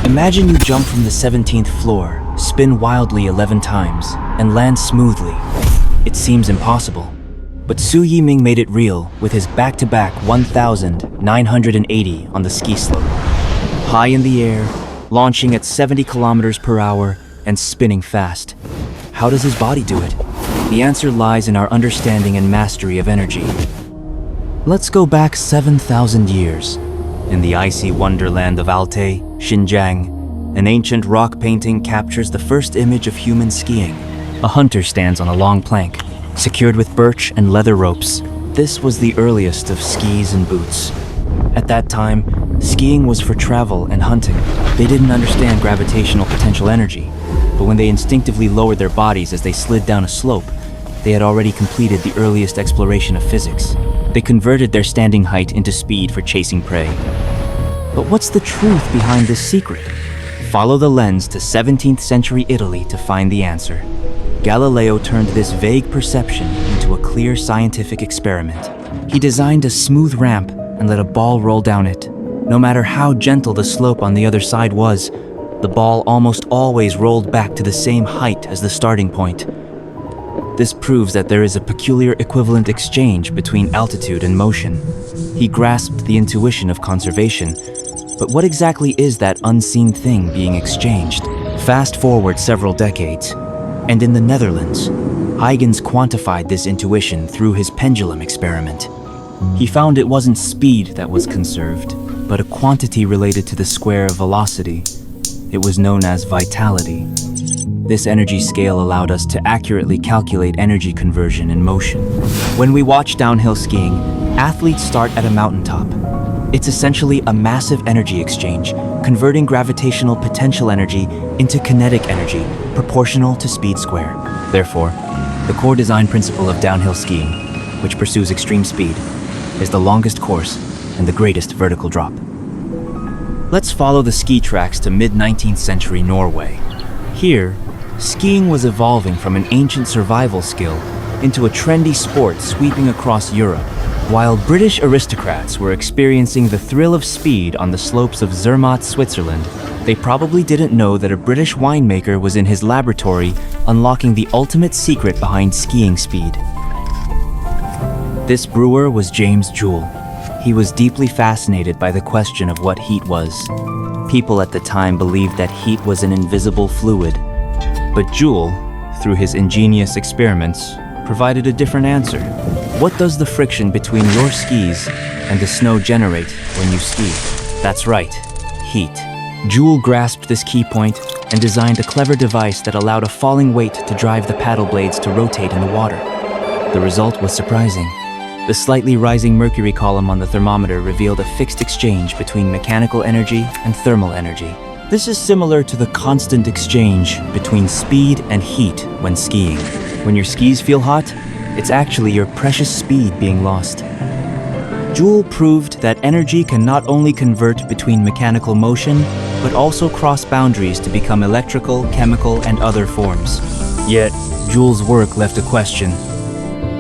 Imagine you jump from the 17th floor, spin wildly 11 times, and land smoothly. It seems impossible, but Su Yiming made it real with his back-to-back 1,980 on the ski slope. High in the air, launching at 70 kilometers per hour and spinning fast. How does his body do it? The answer lies in our understanding and mastery of energy. Let's go back 7,000 years. In the icy wonderland of Altay, Xinjiang, an ancient rock painting captures the first image of human skiing. A hunter stands on a long plank, secured with birch and leather ropes. This was the earliest of skis and boots. At that time, skiing was for travel and hunting. They didn't understand gravitational potential energy, but when they instinctively lowered their bodies as they slid down a slope, they had already completed the earliest exploration of physics. They converted their standing height into speed for chasing prey. But what's the truth behind this secret? Follow the lens to 17th century Italy to find the answer. Galileo turned this vague perception into a clear scientific experiment. He designed a smooth ramp and let a ball roll down it. No matter how gentle the slope on the other side was, the ball almost always rolled back to the same height as the starting point. This proves that there is a peculiar equivalent exchange between altitude and motion. He grasped the intuition of conservation, but what exactly is that unseen thing being exchanged? Fast forward several decades, and in the Netherlands, Huygens quantified this intuition through his pendulum experiment. He found it wasn't speed that was conserved, but a quantity related to the square of velocity. It was known as vitality. This energy scale allowed us to accurately calculate energy conversion in motion. When we watch downhill skiing, athletes start at a mountaintop. It's essentially a massive energy exchange, converting gravitational potential energy into kinetic energy, proportional to speed square. Therefore, the core design principle of downhill skiing, which pursues extreme speed, is the longest course and the greatest vertical drop. Let's follow the ski tracks to mid-19th century Norway. Here, skiing was evolving from an ancient survival skill into a trendy sport sweeping across Europe. While British aristocrats were experiencing the thrill of speed on the slopes of Zermatt, Switzerland, they probably didn't know that a British winemaker was in his laboratory unlocking the ultimate secret behind skiing speed. This brewer was James Joule. He was deeply fascinated by the question of what heat was. People at the time believed that heat was an invisible fluid, but Joule, through his ingenious experiments, provided a different answer. What does the friction between your skis and the snow generate when you ski? That's right, heat. Joule grasped this key point and designed a clever device that allowed a falling weight to drive the paddle blades to rotate in the water. The result was surprising. The slightly rising mercury column on the thermometer revealed a fixed exchange between mechanical energy and thermal energy. This is similar to the constant exchange between speed and heat when skiing. When your skis feel hot, it's actually your precious speed being lost. Joule proved that energy can not only convert between mechanical motion, but also cross boundaries to become electrical, chemical, and other forms. Yet, Joule's work left a question.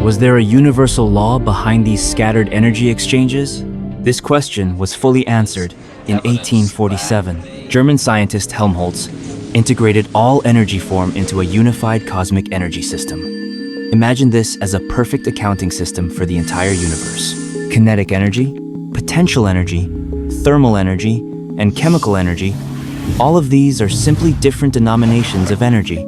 Was there a universal law behind these scattered energy exchanges? This question was fully answered in 1847. German scientist Helmholtz integrated all energy form into a unified cosmic energy system. Imagine this as a perfect accounting system for the entire universe. Kinetic energy, potential energy, thermal energy, and chemical energy, all of these are simply different denominations of energy,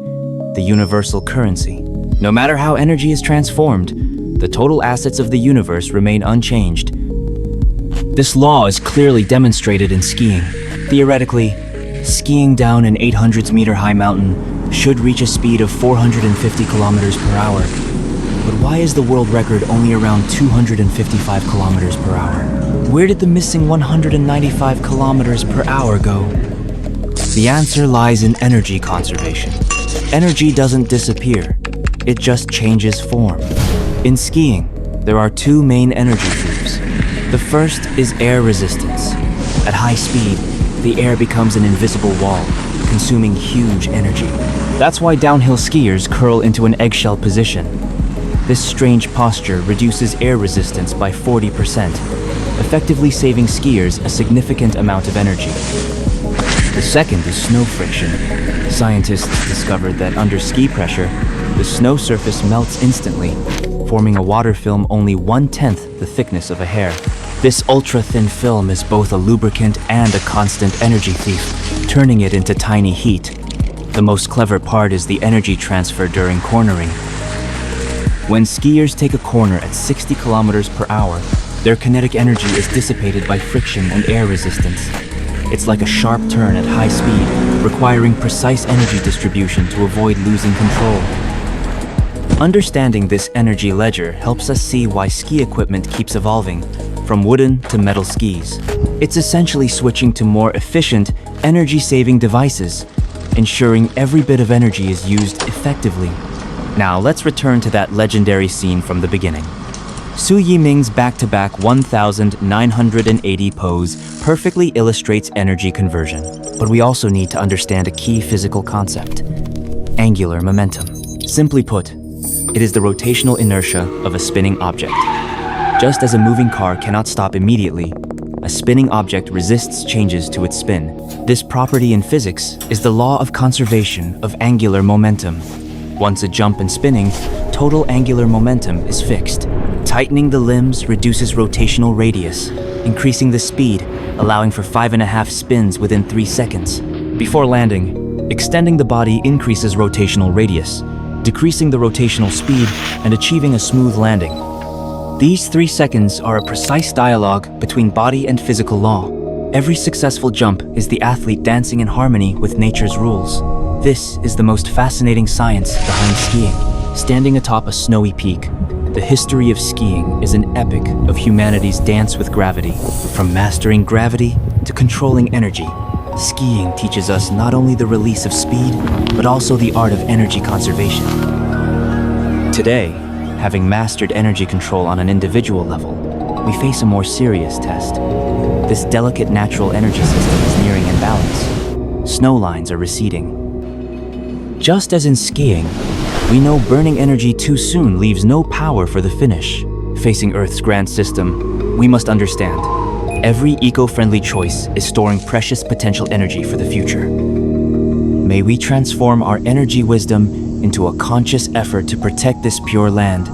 the universal currency. No matter how energy is transformed, the total assets of the universe remain unchanged. This law is clearly demonstrated in skiing. Theoretically, skiing down an 800-meter-high mountain should reach a speed of 450 kilometers per hour. But why is the world record only around 255 kilometers per hour? Where did the missing 195 kilometers per hour go? The answer lies in energy conservation. Energy doesn't disappear, it just changes form. In skiing, there are two main energy themes. The first is air resistance. At high speed, the air becomes an invisible wall, consuming huge energy. That's why downhill skiers curl into an eggshell position. This strange posture reduces air resistance by 40%, effectively saving skiers a significant amount of energy. The second is snow friction. Scientists discovered that under ski pressure, the snow surface melts instantly, forming a water film only 1/10 the thickness of a hair. This ultra-thin film is both a lubricant and a constant energy thief, turning it into tiny heat. The most clever part is the energy transfer during cornering. When skiers take a corner at 60 kilometers per hour, their kinetic energy is dissipated by friction and air resistance. It's like a sharp turn at high speed, requiring precise energy distribution to avoid losing control. Understanding this energy ledger helps us see why ski equipment keeps evolving, from wooden to metal skis. It's essentially switching to more efficient, energy-saving devices, ensuring every bit of energy is used effectively. Now let's return to that legendary scene from the beginning. Su Yiming's back-to-back 1,980 pose perfectly illustrates energy conversion. But we also need to understand a key physical concept: angular momentum. Simply put, it is the rotational inertia of a spinning object. Just as a moving car cannot stop immediately, a spinning object resists changes to its spin. This property in physics is the law of conservation of angular momentum. Once a jump in spinning, total angular momentum is fixed. Tightening the limbs reduces rotational radius, increasing the speed, allowing for 5.5 spins within 3 seconds. Before landing, extending the body increases rotational radius, decreasing the rotational speed and achieving a smooth landing. These 3 seconds are a precise dialogue between body and physical law. Every successful jump is the athlete dancing in harmony with nature's rules. This is the most fascinating science behind skiing. Standing atop a snowy peak, the history of skiing is an epic of humanity's dance with gravity. From mastering gravity to controlling energy, skiing teaches us not only the release of speed, but also the art of energy conservation. Today, having mastered energy control on an individual level, we face a more serious test. This delicate natural energy system is nearing imbalance. Snow lines are receding. Just as in skiing, we know burning energy too soon leaves no power for the finish. Facing Earth's grand system, we must understand, every eco-friendly choice is storing precious potential energy for the future. May we transform our energy wisdom into a conscious effort to protect this pure land,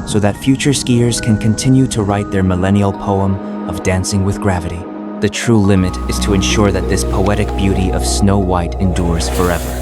so that future skiers can continue to write their millennial poem of dancing with gravity. The true limit is to ensure that this poetic beauty of Snow White endures forever.